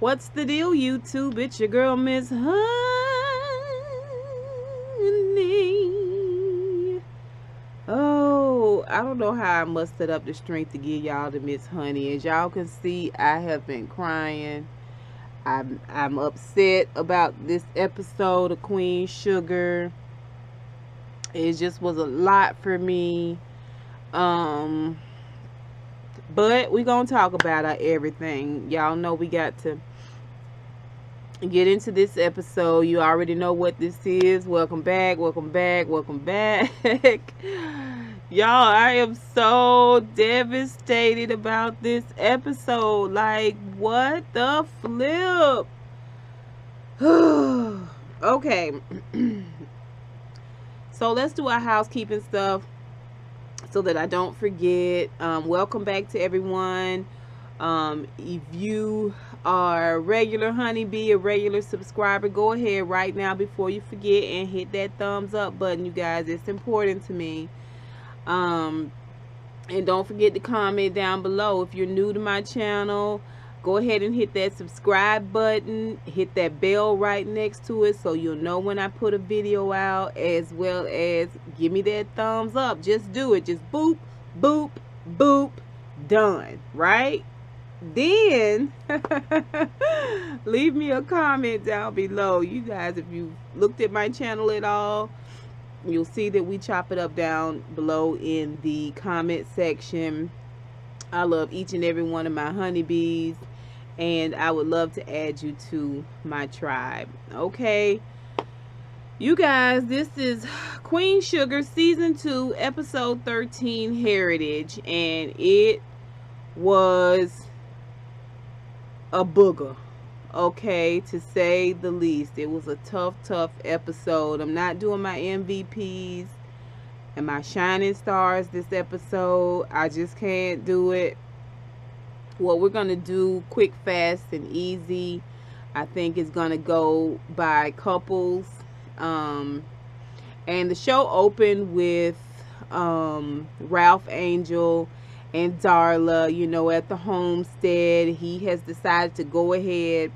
What's the deal, YouTube? It's your girl, Miss Honey. Oh, I don't know how I mustered up the strength to give y'all the Miss Honey. As y'all can see, I have been crying. I'm upset about this episode of Queen Sugar. It just was a lot for me. But we gonna talk about everything. Y'all know we got to get into this episode. You already know what this is. Welcome back, welcome back, welcome back. Y'all, I am so devastated about this episode. Like, what the flip? Okay. So let's do our housekeeping stuff so that I don't forget. Welcome back to everyone. If you are a regular honeybee, a regular subscriber, go ahead right now before you forget and hit that thumbs up button, you guys. It's important to me. And don't forget to comment down below. If you're new to my channel, go ahead and hit that subscribe button. Hit that bell right next to it so you'll know when I put a video out, as well as give me that thumbs up. Just do it. Just boop, boop, boop. Done. Right? Then leave me a comment down below. You guys, if you looked at my channel at all, you'll see that we chop it up down below in the comment section. I love each and every one of my honeybees, and I would love to add you to my tribe. Okay, you guys, this is Queen Sugar season 2 episode 13, Heritage, and it was a booger, okay, to say the least. It was a tough episode. I'm not doing my MVPs and my shining stars this episode. I just can't do it. What we're gonna do, quick, fast, and easy. I think it's gonna go by couples. And the show opened with Ralph Angel and Darla, you know, at the homestead. He has decided to go ahead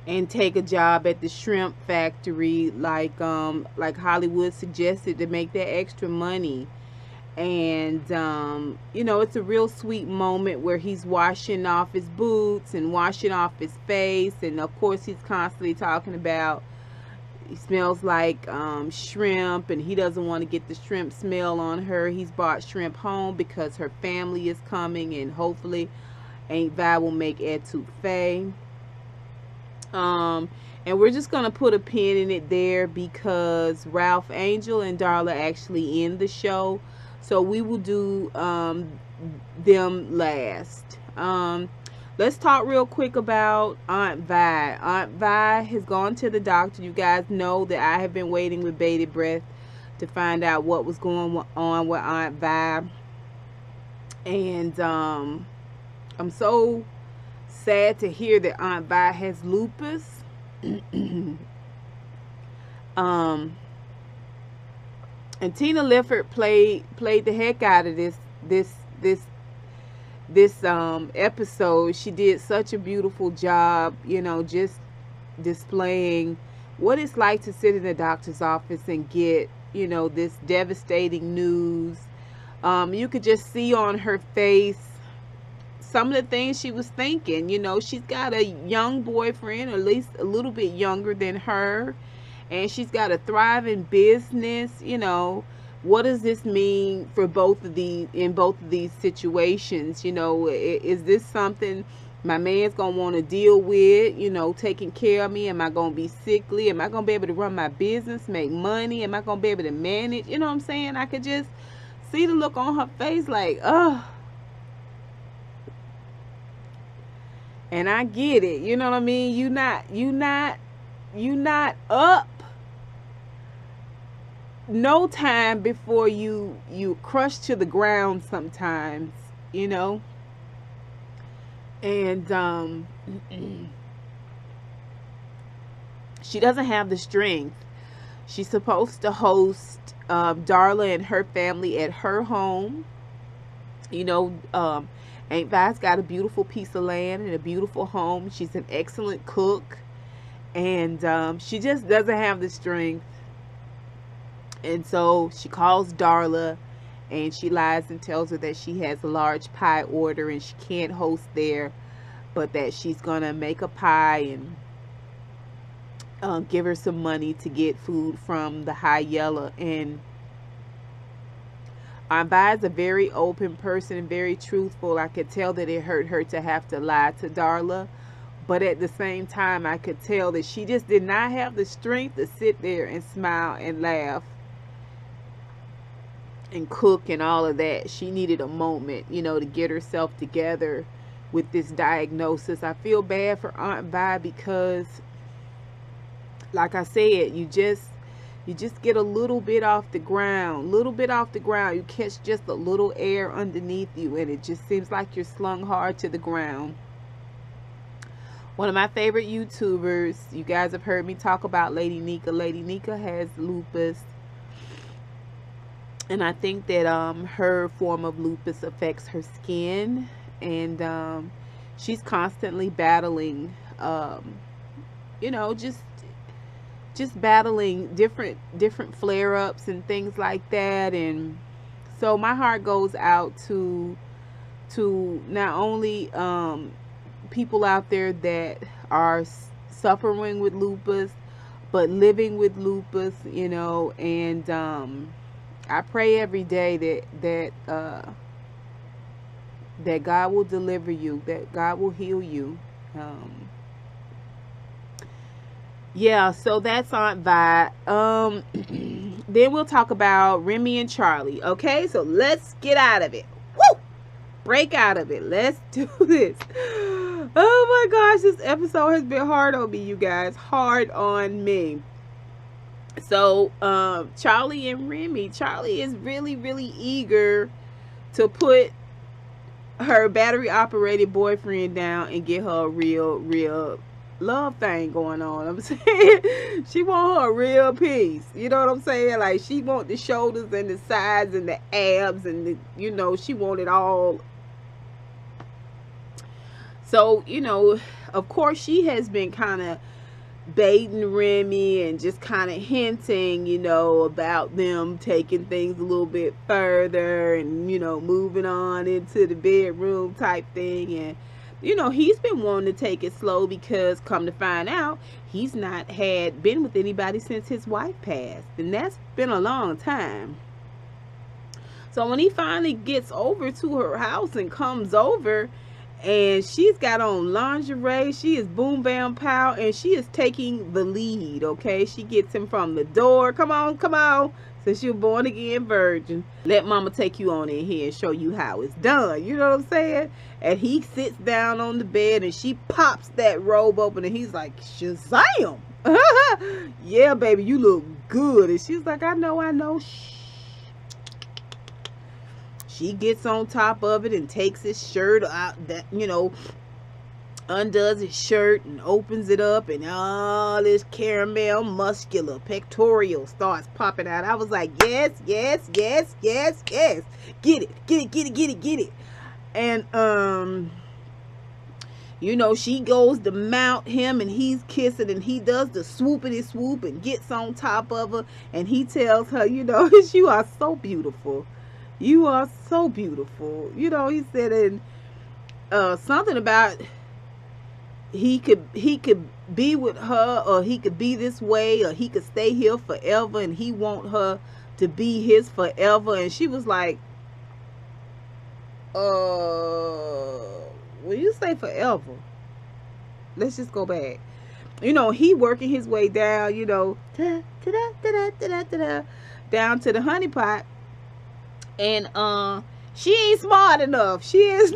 and take a job at the shrimp factory, like Hollywood suggested, to make that extra money. And you know, it's a real sweet moment where he's washing off his boots and washing off his face, and of course he's constantly talking about he smells like shrimp, and he doesn't want to get the shrimp smell on her. He's brought shrimp home because her family is coming, and hopefully Aunt Vi will make etouffee. And we're just gonna put a pin in it there because Ralph Angel and Darla actually end the show, so we will do them last. Let's talk real quick about Aunt Vi. Aunt Vi has gone to the doctor. You guys know that I have been waiting with bated breath to find out what was going on with Aunt Vi. And I'm so sad to hear that Aunt Vi has lupus. And Tina Lifford played the heck out of this episode. She did such a beautiful job, you know, just displaying what it's like to sit in the doctor's office and get, you know, this devastating news. You could just see on her face some of the things she was thinking. You know, she's got a young boyfriend, or at least a little bit younger than her, and she's got a thriving business. You know, what does this mean for both of these, in both of these situations? You know, is this something my man's gonna want to deal with, you know, taking care of me? Am I gonna be sickly? Am I gonna be able to run my business, make money? Am I gonna be able to manage? You know what I'm saying? I could just see the look on her face, like, ugh. And I get it, you know what I mean? You not up no time before you crush to the ground sometimes, you know. And she doesn't have the strength. She's supposed to host Darla and her family at her home. You know, Aunt Vi's got a beautiful piece of land and a beautiful home. She's an excellent cook. And she just doesn't have the strength. And so she calls Darla, and she lies and tells her that she has a large pie order and she can't host there, but that she's gonna make a pie and give her some money to get food from the High Yellow. And Aunt Vi is a very open person and very truthful. I could tell that it hurt her to have to lie to Darla, but at the same time I could tell that she just did not have the strength to sit there and smile and laugh and cook and all of that. She needed a moment, you know, to get herself together with this diagnosis. I feel bad for Aunt Vi because, like I said, you just get a little bit off the ground, you catch just a little air underneath you, and it just seems like you're slung hard to the ground. One of my favorite YouTubers, you guys have heard me talk about Lady Nika. Lady Nika has lupus, and I think that her form of lupus affects her skin, and she's constantly battling, you know, just battling different flare-ups and things like that. And so my heart goes out to not only people out there that are suffering with lupus, but living with lupus, you know. And I pray every day that God will deliver you, that God will heal you. Yeah, so that's Aunt Vi. Then we'll talk about Remy and Charley. Okay, so let's get out of it. Woo! Break out of it. Let's do this. Oh my gosh, this episode has been hard on me, you guys. Hard on me. So, Charley and Remy. Charley is really, really eager to put her battery-operated boyfriend down and get her a real love thing going on. I'm saying she want her a real piece. You know what I'm saying? Like, she want the shoulders and the sides and the abs and the, you know, she want it all. So, you know, of course she has been kind of baiting Remy and just kind of hinting, you know, about them taking things a little bit further and, you know, moving on into the bedroom type thing. And, you know, he's been wanting to take it slow because, come to find out, he's not had been with anybody since his wife passed, and that's been a long time. So when he finally gets over to her house and comes over, and she's got on lingerie, she is boom bam pow, and she is taking the lead. Okay, she gets him from the door. Come on, since you're born again virgin, let mama take you on in here and show you how it's done. You know what I'm saying? And he sits down on the bed and she pops that robe open and he's like, Shazam! Yeah, baby, you look good. And she's like, I know. Shh. She gets on top of it and takes his shirt out, that, you know, undoes his shirt and opens it up, and all this caramel muscular pectoral starts popping out. I was like, yes. Get it. And you know, she goes to mount him and he's kissing and he does the swoopity swoop and gets on top of her, and he tells her, you know, you are so beautiful. You are so beautiful. You know, he said, and something about he could be with her, or he could be this way, or he could stay here forever, and he want her to be his forever. And she was like, when you say forever, let's just go back. You know, he working his way down, you know, down to the honey pot. And she ain't smart enough. She is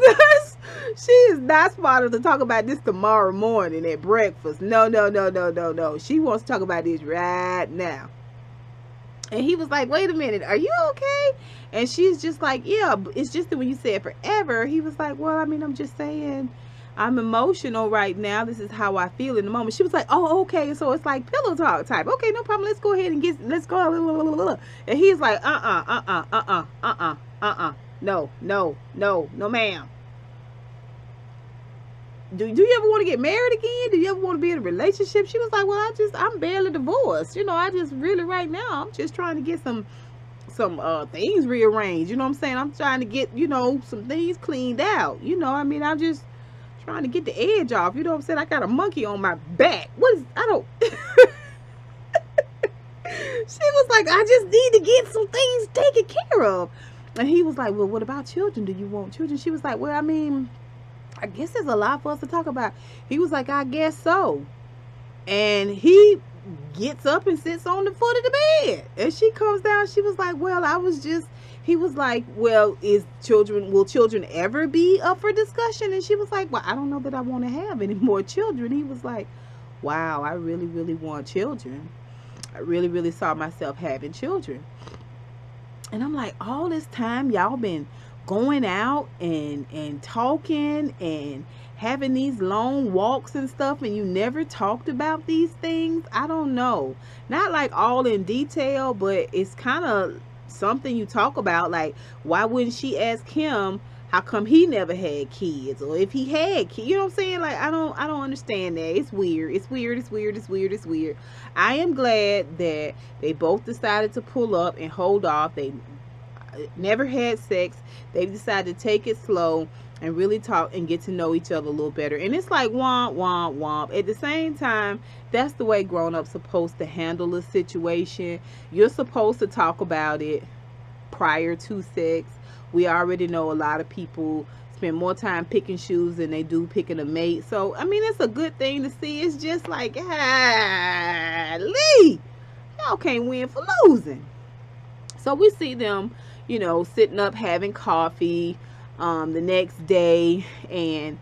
not smart enough to talk about this tomorrow morning at breakfast. No. She wants to talk about this right now. And he was like, wait a minute, are you okay? And she's just like, yeah, it's just that when you said forever, he was like, well, I mean, I'm just saying, I'm emotional right now. This is how I feel in the moment. She was like, oh, okay. So it's like pillow talk type. Okay, no problem. Let's go ahead and let's go. And he's like, no, ma'am. do you ever want to get married again? Do you ever want to be in a relationship? She was like, well, I'm barely divorced. I just really right now, I'm just trying to get some things rearranged. You know what I'm saying? I'm trying to get, some things cleaned out. I'm just trying to get the edge off. You know what I'm saying? I got a monkey on my back. I don't. She was like, I just need to get some things taken care of. And he was like, well, what about children? Do you want children? She was like, well, I guess there's a lot for us to talk about. He was like, I guess so. And he gets up and sits on the foot of the bed. And she comes down. She was like, well, he was like, well, will children ever be up for discussion? And she was like, well, I don't know that I want to have any more children. He was like, wow, I really, really want children. I really, really saw myself having children. And I'm like, all this time y'all been going out and talking and having these long walks and stuff, and you never talked about these things? I don't know. Not like all in detail, but it's kind of something you talk about. Like, why wouldn't she ask him how come he never had kids? Or if he had kids, you know what I'm saying? Like, I don't understand that. It's weird. It's weird. It's weird. It's weird. It's weird. I am glad that they both decided to pull up and hold off. They never had sex. They decided to take it slow and really talk and get to know each other a little better. And it's like womp, womp, womp. At the same time, that's the way grown-ups supposed to handle a situation. You're supposed to talk about it prior to sex. We already know a lot of people spend more time picking shoes than they do picking a mate. So, it's a good thing to see. It's just like, Lee, y'all can't win for losing. So we see them, sitting up having coffee the next day, and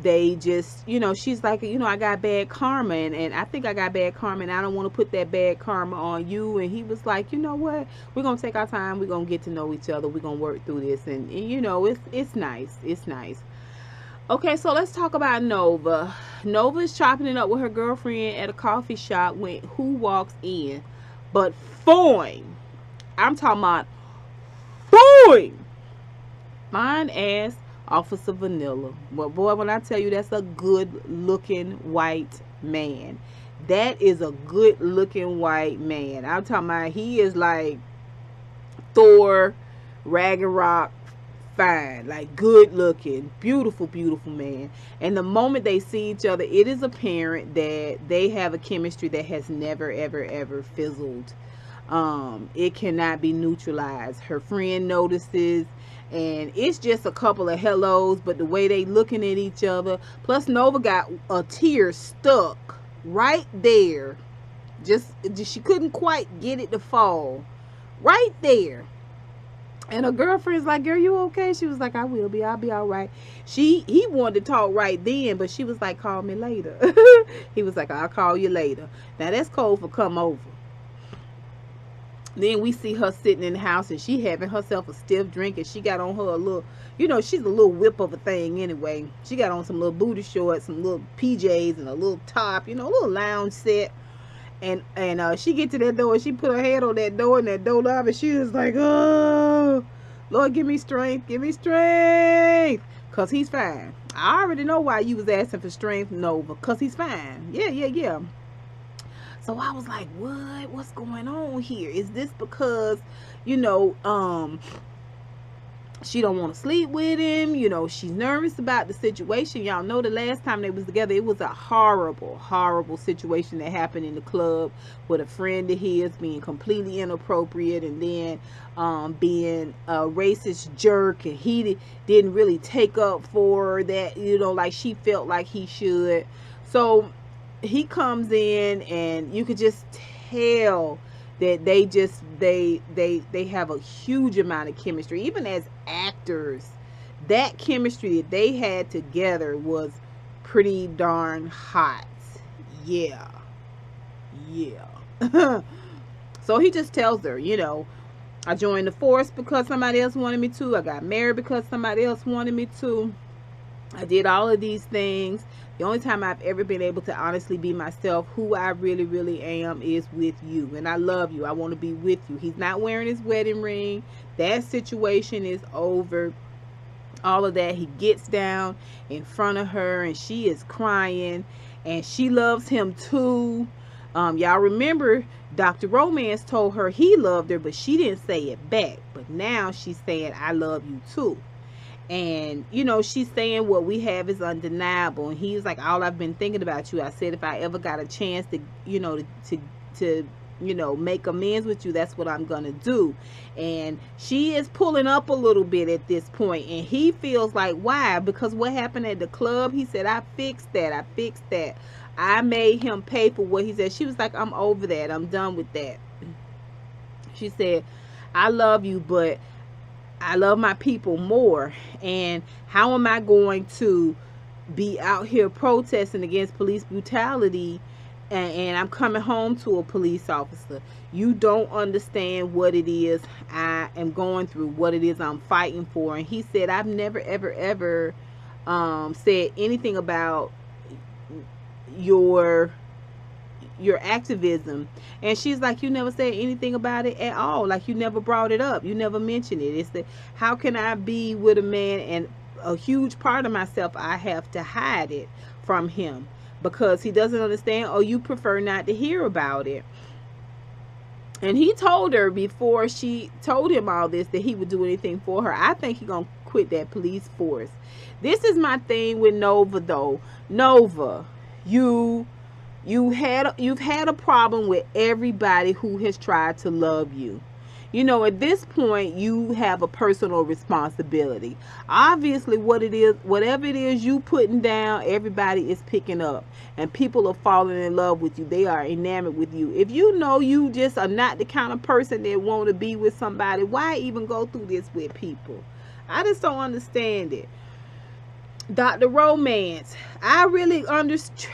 they just, she's like, I got bad karma, and I think I got bad karma, and I don't want to put that bad karma on you. And he was like, you know what, we're gonna take our time, we're gonna get to know each other, we're gonna work through this. And it's nice. It's nice. Okay, so let's talk about Nova. Nova is chopping it up with her girlfriend at a coffee shop when who walks in but fine. I'm talking about fine, fine ass Officer Vanilla. But boy, when I tell you, that's a good looking white man. That is a good looking white man. I'm talking about, he is like Thor, Ragnarok, fine, like good looking, beautiful, beautiful man. And the moment they see each other, it is apparent that they have a chemistry that has never, ever, ever fizzled. It cannot be neutralized. Her friend notices, and it's just a couple of hellos, but the way they looking at each other. Plus Nova got a tear stuck right there. Just she couldn't quite get it to fall right there. And her girlfriend's like, girl, you okay? She was like, I'll be all right. He wanted to talk right then, but she was like, call me later. He was like, I'll call you later. Now that's code for come over. Then we see her sitting in the house, and she having herself a stiff drink, and she got on her a little, she's a little whip of a thing anyway. She got on some little booty shorts, some little PJs, and a little top, a little lounge set. And she get to that door, and she put her head on that door, and that door knob, and she was like, oh, Lord, give me strength, because he's fine. I already know why you was asking for strength, Nova, because he's fine. Yeah. So I was like, what's going on here? Is this because, she don't want to sleep with him? She's nervous about the situation. Y'all know the last time they was together, it was a horrible, horrible situation that happened in the club with a friend of his being completely inappropriate, and then being a racist jerk, and he didn't really take up for that, like she felt like he should. So he comes in, and you could just tell that they have a huge amount of chemistry. Even as actors, that chemistry that they had together was pretty darn hot. Yeah. So he just tells her, I joined the force because somebody else wanted me to. I got married because somebody else wanted me to. I did all of these things. The only time I've ever been able to honestly be myself, who I really, really am, is with you. And I love you. I want to be with you. He's not wearing his wedding ring. That situation is over. all of that. He gets down in front of her and she is crying and she loves him too. Y'all remember Dr. Romance told her he loved her, but she didn't say it back. But now she's saying, I love you too. And, you know, she's saying what we have is undeniable. And he's like, all I've been thinking about you. I said, if I ever got a chance to, you know, to you know, make amends with you, that's what I'm going to do. And she is pulling up a little bit at this point. And he feels like, why? Because what happened at the club? He said, I fixed that. I fixed that. I made him pay for what he said. She was like, I'm over that. I'm done with that. She said, I love you, but I love my people more. And how am I going to be out here protesting against police brutality and I'm coming home to a police officer? You don't understand what it is I am going through, what it is I'm fighting for. And he said, I've never, ever, ever said anything about your activism. And she's like, you never said anything about it at all. Like, you never brought it up. You never mentioned it. It's the, how can I be with a man and a huge part of myself, I have to hide it from him because he doesn't understand, or you prefer not to hear about it. And he told her before she told him all this that he would do anything for her. I think he's gonna quit that police force. This is my thing with Nova though. Nova, you've had a problem with everybody who has tried to love you. You know, at this point, you have a personal responsibility. Obviously, whatever it is you putting down, everybody is picking up. And people are falling in love with you. They are enamored with you. If you know you just are not the kind of person that want to be with somebody, why even go through this with people? I just don't understand it. Dr. Romance, I really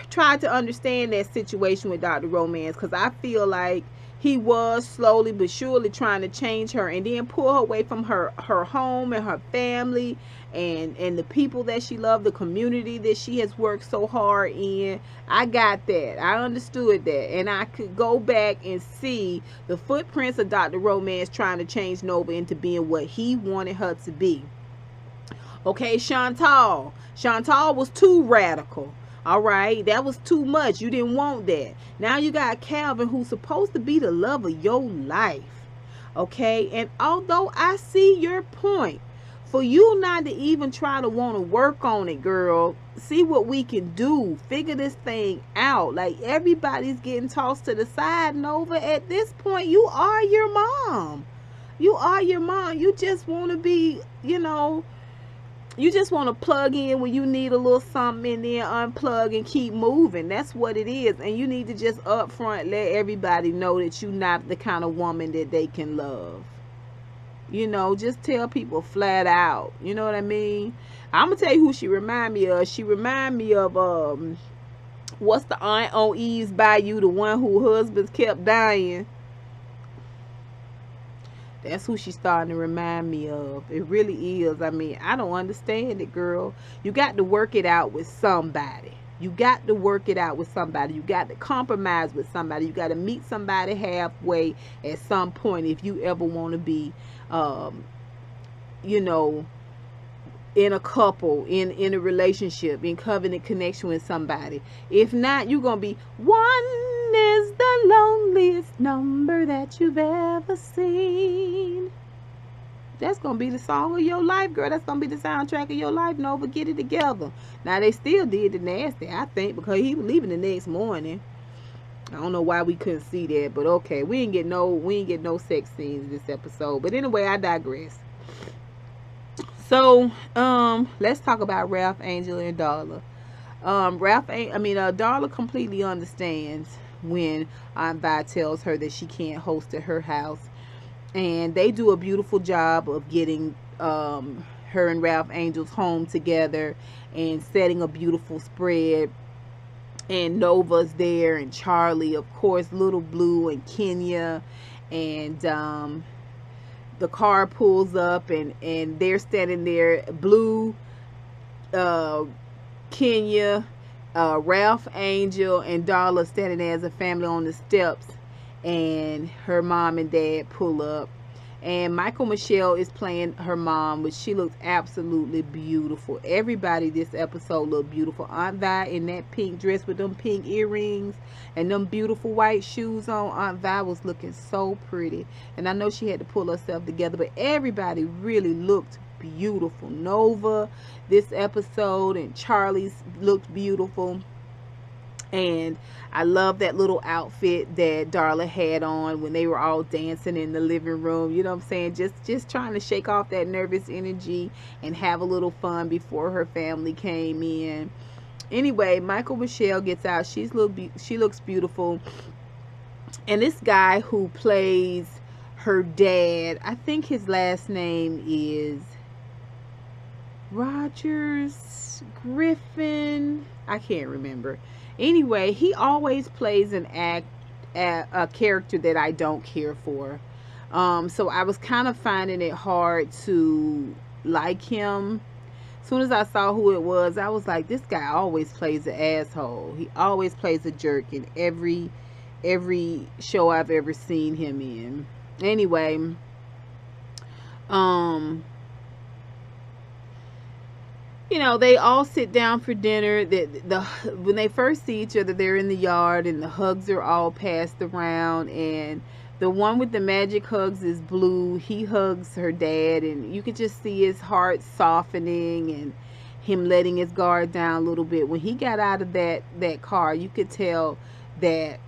tried to understand that situation with Dr. Romance because I feel like he was slowly but surely trying to change her and then pull her away from her home and her family and the people that she loved, the community that she has worked so hard in. I got that. I understood that. And I could go back and see the footprints of Dr. Romance trying to change Nova into being what he wanted her to be. Okay, Chantal was too radical. All right, that was too much. You didn't want that. Now you got Calvin, who's supposed to be the love of your life. Okay, and although I see your point, for you not to even try to want to work on it, girl, see what we can do. Figure this thing out. Like, everybody's getting tossed to the side, Nova. At this point, you are your mom. You are your mom. You just want to be, you know, you just want to plug in when you need a little something and then unplug and keep moving. That's what it is. And you need to just up front let everybody know that you're not the kind of woman that they can love. You know, just tell people flat out. You know what I mean? I'm going to tell you who she remind me of. She remind me of, what's the aunt on Eve's Bayou, the one who husbands kept dying. That's who she's starting to remind me of. It really is. I mean, I don't understand it, girl. You got to work it out with somebody. You got to work it out with somebody. You got to compromise with somebody. You got to meet somebody halfway at some point if you ever want to be, you know, in a couple, in a relationship, in covenant connection with somebody. If not, you're going to be, one is the loneliest number that you've ever seen. That's going to be the song of your life, girl. That's going to be the soundtrack of your life, Nova. Get it together. Now, they still did the nasty, I think, because he was leaving the next morning. I don't know why we couldn't see that, but okay. We didn't get no sex scenes this episode. But anyway, I digress. So, let's talk about Ralph, Angel, and Darla. Darla completely understands when Aunt Vi tells her that she can't host at her house. And they do a beautiful job of getting her and Ralph Angel's home together and setting a beautiful spread. And Nova's there, and Charlie, of course, Little Blue, and Kenya, and the car pulls up, and they're standing there, Blue, Kenya, Ralph Angel, and Darla standing there as a family on the steps, and her mom and dad pull up, And Michael Michelle is playing her mom, which she looks absolutely beautiful. Everybody this episode looked beautiful. Aunt Vi in that pink dress with them pink earrings and them beautiful white shoes on. Aunt Vi was looking so pretty. And I know she had to pull herself together, but everybody really looked beautiful. Nova this episode and Charlie's looked beautiful. And I love that little outfit that Darla had on when they were all dancing in the living room. You know what I'm saying? Just trying to shake off that nervous energy and have a little fun before her family came in. Anyway, Michael Michelle gets out. She looks beautiful. And this guy who plays her dad, I think his last name is Rogers Griffin. I can't remember. Anyway, he always plays a character that I don't care for. So I was kind of finding it hard to like him. As soon as I saw who it was, I was like, this guy always plays an asshole. He always plays a jerk in every show I've ever seen him in. Anyway, you know, they all sit down for dinner. When they first see each other, they're in the yard and the hugs are all passed around. And the one with the magic hugs is Blue. He hugs her dad, and you could just see his heart softening and him letting his guard down a little bit. When he got out of that car, you could tell that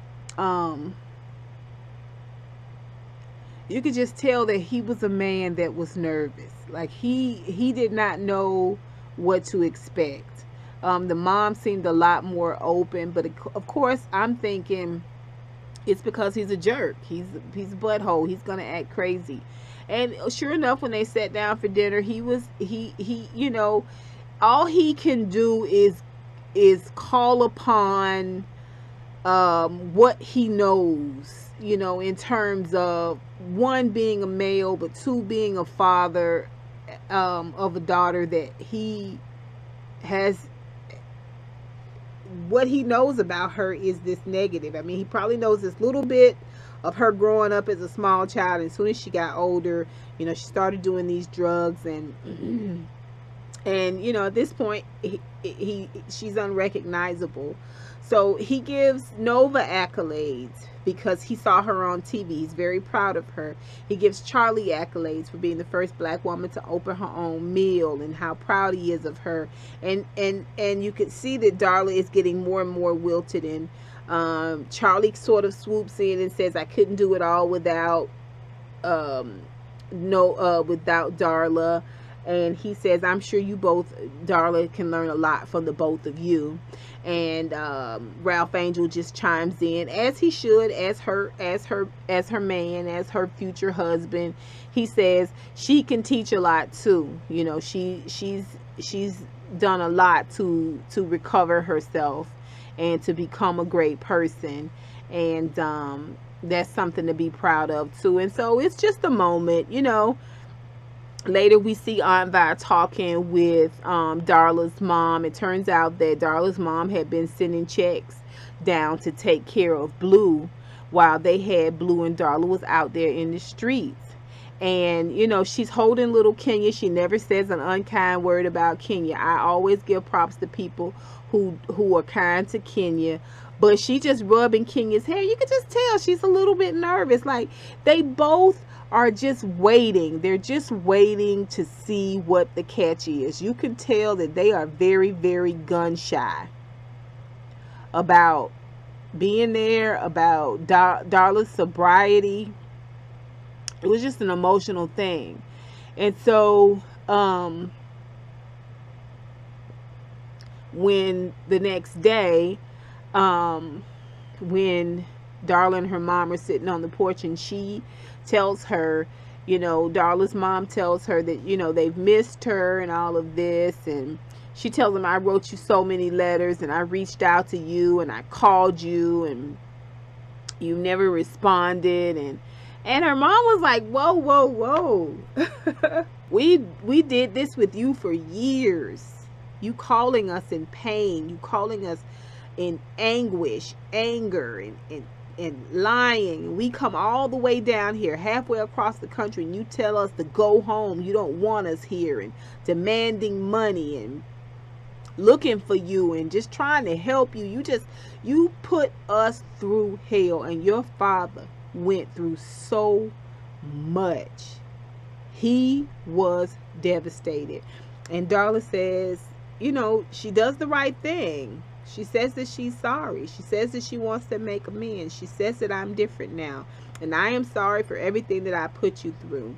you could just tell that he was a man that was nervous. Like he did not know what to expect. The mom seemed a lot more open, but of course I'm thinking it's because he's a jerk. He's a butthole. He's gonna act crazy. And sure enough, when they sat down for dinner, he you know, all he can do is call upon what he knows, you know, in terms of, one, being a male, but two, being a father of a daughter that he has. What he knows about her is this negative. I mean, he probably knows this little bit of her growing up as a small child, and as soon as she got older, you know, she started doing these drugs, and and you know, at this point she's unrecognizable. So he gives Nova accolades because he saw her on TV. He's very proud of her. He gives Charley accolades for being the first black woman to open her own mill and how proud he is of her. And you could see that Darla is getting more and more wilted. And Charley sort of swoops in and says, I couldn't do it all without without Darla. And he says, I'm sure you both, Darla, can learn a lot from the both of you. And Ralph Angel just chimes in, as he should, as her man, as her future husband. He says she can teach a lot too. You know, she's done a lot to recover herself and to become a great person. And that's something to be proud of too. And so it's just a moment, you know. Later we see Aunt Vi talking with Darla's mom. It turns out that Darla's mom had been sending checks down to take care of Blue while they had Blue and Darla was out there in the streets. And you know, she's holding little Kenya. She never says an unkind word about Kenya. I always give props to people who are kind to Kenya. But she just rubbing Kenya's hair. You could just tell she's a little bit nervous. Like, they both are just waiting. They're just waiting to see what the catch is. You can tell that they are very, very gun shy about being there, about Darla's sobriety. It was just an emotional thing. And so when the next day, when Darla and her mom are sitting on the porch, and she tells her, you know, Darla's mom tells her that, you know, they've missed her and all of this. And she tells them, I wrote you so many letters, and I reached out to you, and I called you, and you never responded. And her mom was like, whoa, whoa, whoa. we did this with you for years. You calling us in pain. You calling us in anguish, anger, and and lying. We come all the way down here, halfway across the country, and you tell us to go home. You don't want us here, and demanding money and looking for you and just trying to help you. You put us through hell, and your father went through so much. He was devastated. And Darla says, you know, she does the right thing. She says that she's sorry. She says that she wants to make amends. She says that I'm different now, and I am sorry for everything that I put you through.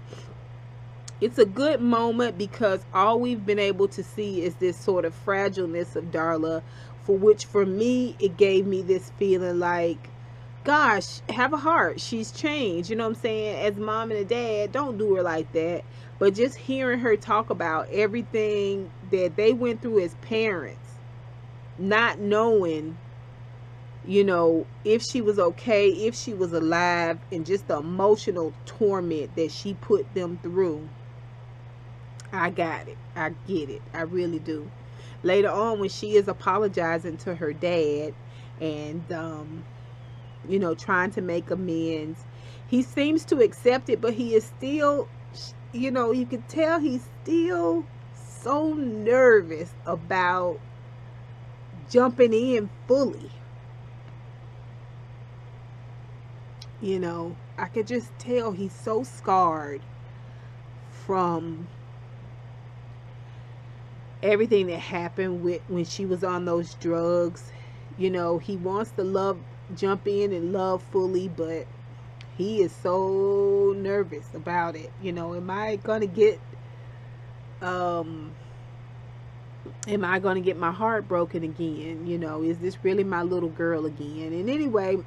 It's a good moment because all we've been able to see is this sort of fragileness of Darla, for which for me, it gave me this feeling like, gosh, have a heart. She's changed. You know what I'm saying? As a mom and a dad, don't do her like that. But just hearing her talk about everything that they went through as parents, not knowing, you know, if she was okay, if she was alive, and just the emotional torment that she put them through. I got it. I get it. I really do. Later on, when she is apologizing to her dad and, you know, trying to make amends, he seems to accept it, but he is still, you know, you can tell he's still so nervous about jumping in fully. You know, I could just tell he's so scarred from everything that happened with when she was on those drugs. You know, he wants to jump in and love fully, but he is so nervous about it. You know, am I gonna get my heart broken again? You know, is this really my little girl again? And anyway,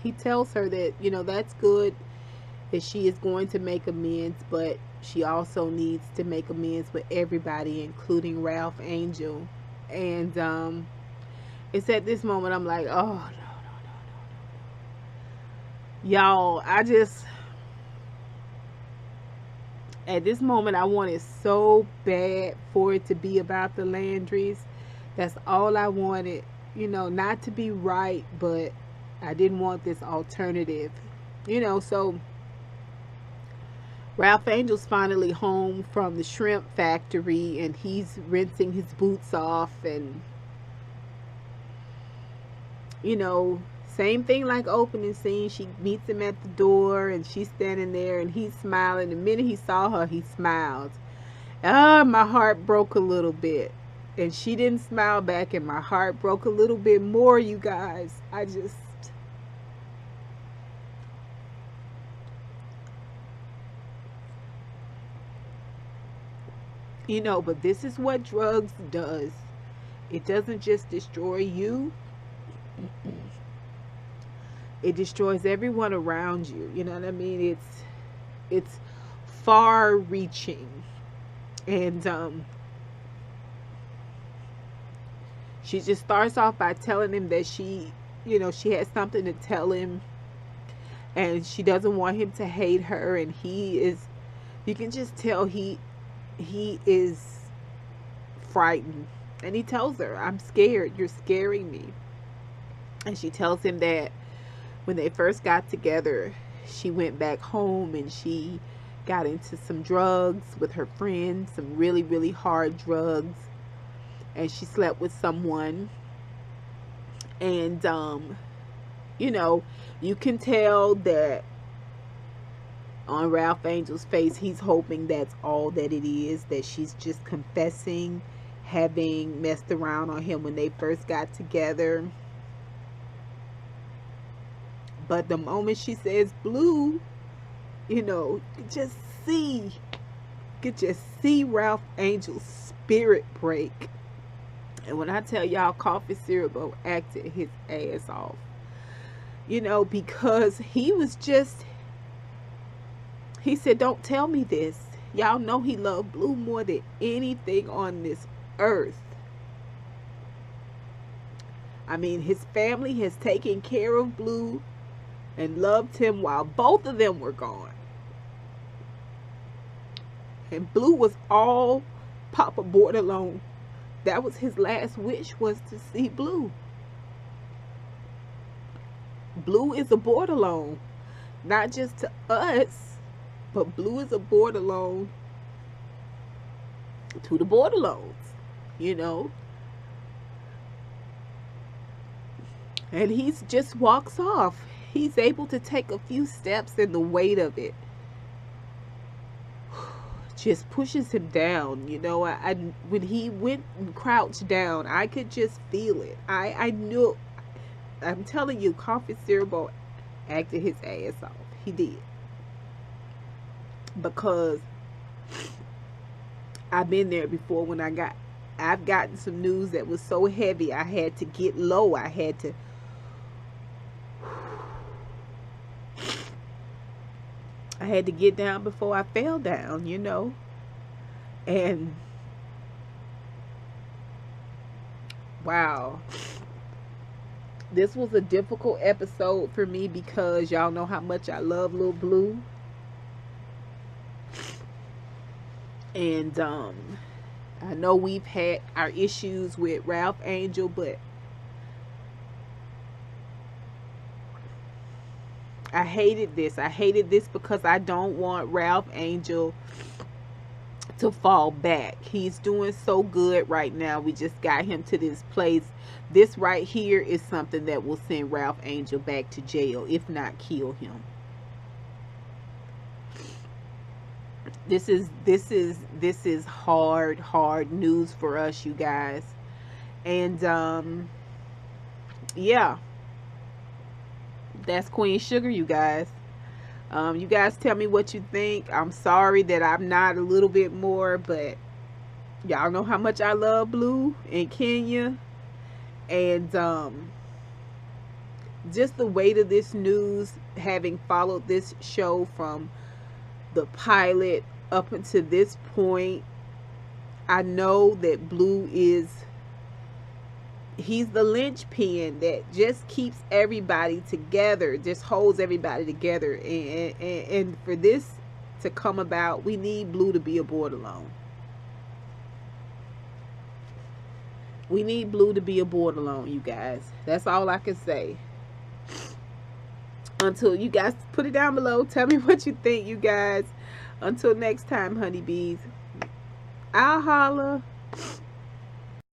he tells her that, you know, that's good that she is going to make amends, but she also needs to make amends with everybody, including Ralph Angel. And it's at this moment I'm like, oh, no. Y'all, at this moment, I wanted so bad for it to be about the Landrys. That's all I wanted. You know, not to be right, but I didn't want this alternative. You know, so Ralph Angel's finally home from the shrimp factory, and he's rinsing his boots off, and, you know, same thing like opening scene. She meets him at the door, and she's standing there, and he's smiling. The minute he saw her, he smiled. My heart broke a little bit, and she didn't smile back, and my heart broke a little bit more, you guys. You know, but this is what drugs does. It doesn't just destroy you. It destroys everyone around you. You know what I mean? It's far reaching. And she just starts off by telling him that she, you know, she has something to tell him, and she doesn't want him to hate her. And you can just tell he is frightened, and he tells her, I'm scared, you're scaring me. And she tells him that when they first got together, she went back home and she got into some drugs with her friends, some really, really hard drugs, and she slept with someone. And you know, you can tell that on Ralph Angel's face, he's hoping that's all that it is, that she's just confessing having messed around on him when they first got together. But the moment she says blue, you know, you could just see Ralph Angel's spirit break. And when I tell y'all, coffee syrup acted his ass off, you know, because he said, don't tell me this. Y'all know he loved Blue more than anything on this earth. I mean, his family has taken care of Blue and loved him while both of them were gone. And Blue was all Papa brought alone. That was his last wish, was to see Blue. Blue is a borderline, not just to us, but Blue is a borderline to the borderlines, you know. And he's just walks off. He's able to take a few steps, and the weight of it just pushes him down. You know, I when he went and crouched down, I could just feel it. I knew. I'm telling you, Coffee Cerebral acted his ass off. He did. Because I've been there before when I've gotten some news that was so heavy, I had to get low. I had to get down before I fell down, you know. And wow. This was a difficult episode for me because y'all know how much I love Lil Blue. And I know we've had our issues with Ralph Angel, but I hated this. I hated this because I don't want Ralph Angel to fall back. He's doing so good right now. We just got him to this place. This right here is something that will send Ralph Angel back to jail, if not kill him. This is hard news for us, you guys. And yeah, that's Queen Sugar, you guys. You guys tell me what you think. I'm sorry that I'm not a little bit more, but y'all know how much I love Blue and Kenya. And just the weight of this news, having followed this show from the pilot up until this point, I know that Blue he's the linchpin that just keeps everybody together, just holds everybody together. And for this to come about, we need Blue to be a borderline. We need Blue to be a borderline, you guys. That's all I can say. Until you guys put it down below. Tell me what you think, you guys. Until next time, honeybees. I'll holla.